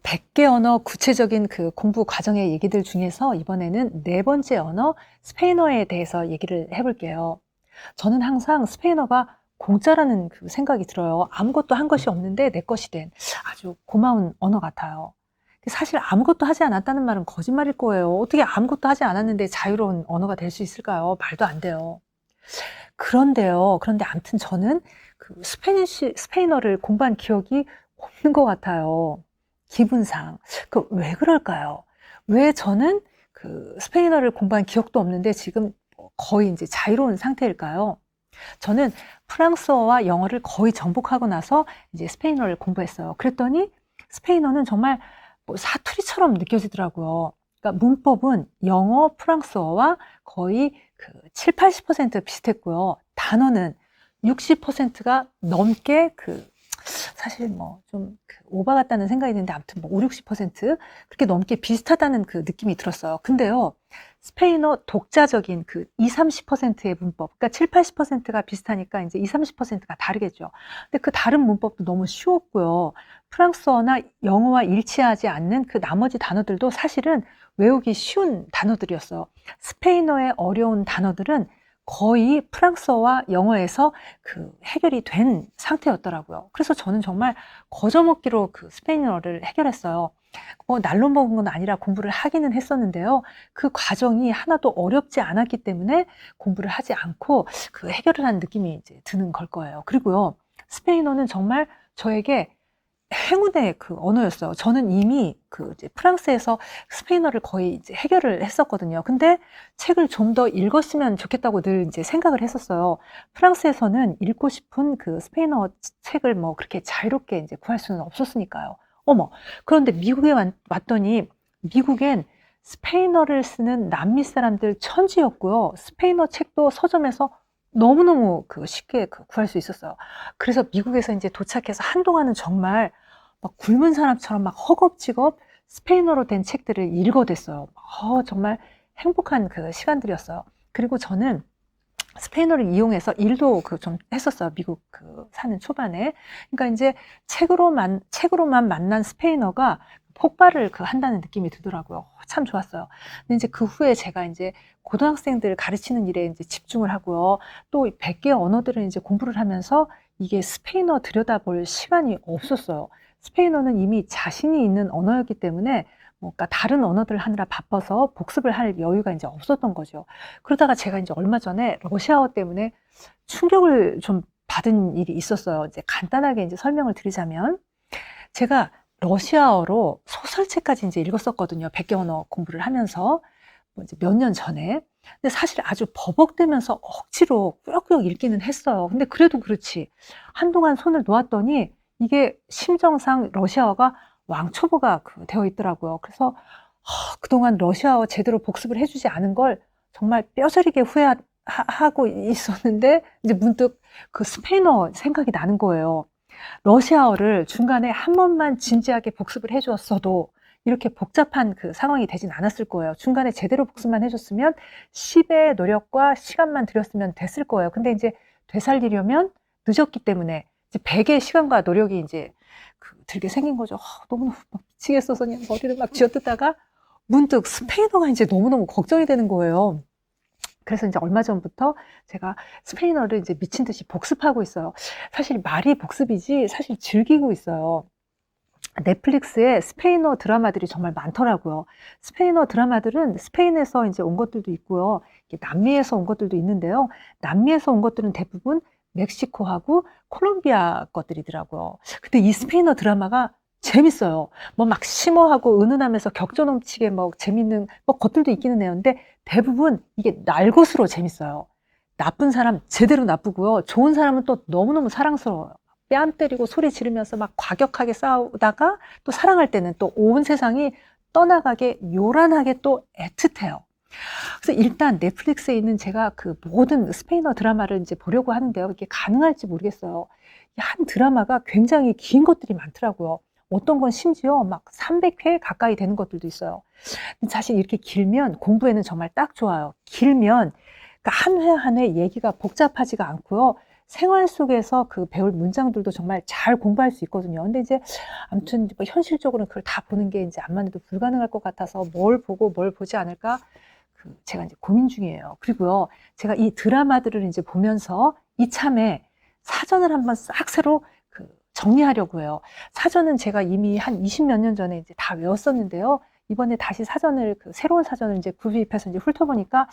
100개 언어 구체적인 그 공부 과정의 얘기들 중에서 이번에는 네 번째 언어 스페인어에 대해서 얘기를 해볼게요. 저는 항상 스페인어가 공짜라는 그 생각이 들어요. 아무것도 한 것이 없는데 내 것이 된 아주 고마운 언어 같아요. 사실 아무것도 하지 않았다는 말은 거짓말일 거예요. 어떻게 아무것도 하지 않았는데 자유로운 언어가 될 수 있을까요? 말도 안 돼요. 그런데 아무튼 저는 그 스페인어를 공부한 기억이 없는 것 같아요. 기분상. 왜 그럴까요? 왜 저는 그 스페인어를 공부한 기억도 없는데 지금 거의 이제 자유로운 상태일까요? 저는 프랑스어와 영어를 거의 정복하고 나서 이제 스페인어를 공부했어요. 그랬더니 스페인어는 정말 뭐 사투리처럼 느껴지더라고요. 그러니까 문법은 영어, 프랑스어와 거의 그 7, 80% 비슷했고요. 단어는 60%가 넘게 사실 뭐 좀 오바 같다는 생각이 드는데 아무튼 뭐 5, 60% 그렇게 넘게 비슷하다는 그 느낌이 들었어요. 근데요, 스페인어 독자적인 그 2, 30%의 문법, 그러니까 7, 80%가 비슷하니까 이제 2, 30%가 다르겠죠. 근데 그 다른 문법도 너무 쉬웠고요. 프랑스어나 영어와 일치하지 않는 그 나머지 단어들도 사실은 외우기 쉬운 단어들이었어요. 스페인어의 어려운 단어들은 거의 프랑스어와 영어에서 그 해결이 된 상태였더라고요. 그래서 저는 정말 거저먹기로 그 스페인어를 해결했어요. 날로 먹은 건 아니라 공부를 하기는 했었는데요. 그 과정이 하나도 어렵지 않았기 때문에 공부를 하지 않고 그 해결을 한 느낌이 이제 드는 걸 거예요. 그리고요, 스페인어는 정말 저에게 행운의 그 언어였어요. 저는 이미 그 이제 프랑스에서 스페인어를 거의 이제 해결을 했었거든요. 근데 책을 좀 더 읽었으면 좋겠다고 늘 이제 생각을 했었어요. 프랑스에서는 읽고 싶은 그 스페인어 책을 뭐 그렇게 자유롭게 이제 구할 수는 없었으니까요. 어머, 그런데 미국에 왔더니 미국엔 스페인어를 쓰는 남미 사람들 천지였고요. 스페인어 책도 서점에서 너무너무 쉽게 구할 수 있었어요. 그래서 미국에서 이제 도착해서 한동안은 정말 막 굶은 사람처럼 막 허겁지겁 스페인어로 된 책들을 읽어댔어요. 정말 행복한 그 시간들이었어요. 그리고 저는 스페인어를 이용해서 일도 좀 했었어요. 미국 사는 초반에. 그러니까 이제 책으로만 만난 스페인어가 폭발을 한다는 느낌이 들더라고요. 참 좋았어요. 근데 이제 그 후에 제가 이제 고등학생들 가르치는 일에 이제 집중을 하고요. 또 100개 언어들을 이제 공부를 하면서 이게 스페인어 들여다볼 시간이 없었어요. 스페인어는 이미 자신이 있는 언어였기 때문에 뭔가 다른 언어들을 하느라 바빠서 복습을 할 여유가 이제 없었던 거죠. 그러다가 제가 이제 얼마 전에 러시아어 때문에 충격을 좀 받은 일이 있었어요. 이제 간단하게 이제 설명을 드리자면, 제가 러시아어로 소설책까지 이제 읽었었거든요. 100개 언어 공부를 하면서 뭐 이제 몇 년 전에. 근데 사실 아주 버벅대면서 억지로 꾸역꾸역 읽기는 했어요. 근데 그래도 그렇지, 한동안 손을 놓았더니 이게 심정상 러시아어가 왕초보가 되어 있더라고요. 그래서 그동안 러시아어 제대로 복습을 해주지 않은 걸 정말 뼈저리게 후회하고 있었는데, 이제 문득 그 스페인어 생각이 나는 거예요. 러시아어를 중간에 한 번만 진지하게 복습을 해주었어도 이렇게 복잡한 그 상황이 되진 않았을 거예요. 중간에 제대로 복습만 해줬으면 10의 노력과 시간만 들였으면 됐을 거예요. 근데 이제 되살리려면 늦었기 때문에 이제 100의 시간과 노력이 이제 들게 생긴 거죠. 너무너무 막 미치겠어서 그냥 머리를 막 쥐어뜯다가 문득 스페인어가 이제 너무너무 걱정이 되는 거예요. 그래서 이제 얼마 전부터 제가 스페인어를 이제 미친 듯이 복습하고 있어요. 사실 말이 복습이지 사실 즐기고 있어요. 넷플릭스에 스페인어 드라마들이 정말 많더라고요. 스페인어 드라마들은 스페인에서 이제 온 것들도 있고요. 남미에서 온 것들도 있는데요. 남미에서 온 것들은 대부분 멕시코하고 콜롬비아 것들이더라고요. 근데 이 스페인어 드라마가 재밌어요. 뭐 막 심오하고 은은하면서 격조 넘치게 뭐 재밌는 뭐 것들도 있기는 해요. 근데 대부분 이게 날것으로 재밌어요. 나쁜 사람 제대로 나쁘고요. 좋은 사람은 또 너무너무 사랑스러워요. 뺨 때리고 소리 지르면서 막 과격하게 싸우다가 또 사랑할 때는 또 온 세상이 떠나가게 요란하게 또 애틋해요. 그래서 일단 넷플릭스에 있는 제가 그 모든 스페인어 드라마를 이제 보려고 하는데요. 이게 가능할지 모르겠어요. 한 드라마가 굉장히 긴 것들이 많더라고요. 어떤 건 심지어 막 300회 가까이 되는 것들도 있어요. 사실 이렇게 길면 공부에는 정말 딱 좋아요. 길면 한 회 한 회 얘기가 복잡하지가 않고요. 생활 속에서 그 배울 문장들도 정말 잘 공부할 수 있거든요. 근데 이제 아무튼 뭐 현실적으로는 그걸 다 보는 게 이제 암만 해도 불가능할 것 같아서 뭘 보고 뭘 보지 않을까 제가 이제 고민 중이에요. 그리고요, 제가 이 드라마들을 이제 보면서 이참에 사전을 한번 싹 새로 정리하려고 해요. 사전은 제가 이미 한 20몇 년 전에 이제 다 외웠었는데요. 이번에 다시 사전을, 새로운 사전을 이제 구입해서 이제 훑어보니까,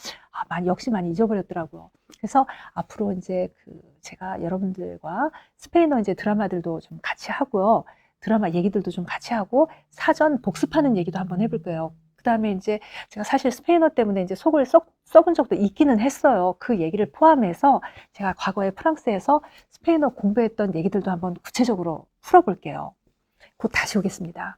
역시 많이 잊어버렸더라고요. 그래서 앞으로 이제 제가 여러분들과 스페인어 이제 드라마들도 좀 같이 하고요. 드라마 얘기들도 좀 같이 하고, 사전 복습하는 얘기도 한번 해볼 거예요. 그 다음에 이제 제가 사실 스페인어 때문에 이제 속을 썩은 적도 있기는 했어요. 그 얘기를 포함해서 제가 과거에 프랑스에서 스페인어 공부했던 얘기들도 한번 구체적으로 풀어볼게요. 곧 다시 오겠습니다.